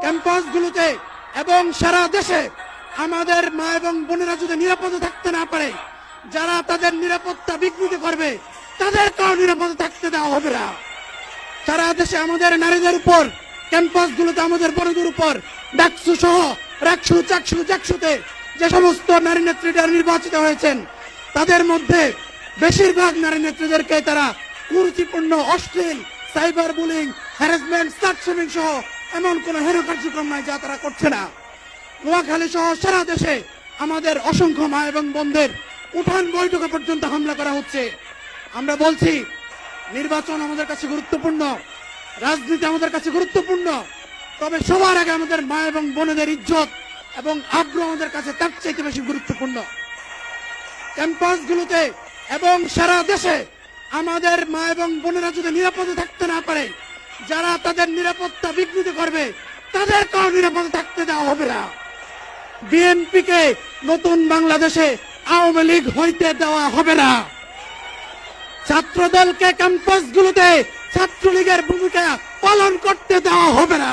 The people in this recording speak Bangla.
ক্যাম্পাসগুলোতে এবং সারা দেশে আমাদের মা এবং বোনেরা যদি নিরাপদে থাকতে না পারে, যারা তাদের নিরাপত্তা বিঘ্নিত করবে তাদেরকেও নিরাপদে থাকতে দেওয়া হবে না। সারা দেশে আমাদের নারীদের উপর, ক্যাম্পাসগুলোতে আমাদের বড়দের উপর ডাকসু সহ রাকসু চাকসু জাকসুতে যে সমস্ত নারী নেত্রীরা নির্বাচিত হয়েছেন, তাদের মধ্যে বেশিরভাগ নারী নেত্রীদেরকে তারা কুরুচিপূর্ণ, অশ্লীল, সাইবার বুলিং, হ্যারাসমেন্ট, স্টার্টশেমিং সহ এমন কোন হেন কার্যক্রম নাই যা তারা করছে না। নোয়াখালী সহ সারা দেশে আমাদের অসংখ্য মা এবং বোনদের উঠান বৈঠকে পর্যন্ত হামলা করা হচ্ছে। আমরা বলছি, নির্বাচন আমাদের কাছে গুরুত্বপূর্ণ, রাজনীতি আমাদের কাছে গুরুত্বপূর্ণ, তবে সবার আগে আমাদের মা এবং বোনেদের ইজ্জত এবং আগ্রহ আমাদের কাছে তার চাইতে বেশি গুরুত্বপূর্ণ। ক্যাম্পাসগুলোতে এবং সারা দেশে আমাদের মা এবং বোনেরা যদি নিরাপদে থাকতে না পারে, যারা তাদের নিরাপত্তা বিঘ্নিত করবে তাদেরকেও নিরাপদে থাকতে দেওয়া হবে না। বিএনপিকে নতুন বাংলাদেশে আওয়ামী লীগ হইতে দেওয়া হবে না। ছাত্রদলকে ক্যাম্পাসগুলোতে ছাত্রলীগের ভূমিকা পালন করতে দেওয়া হবে না।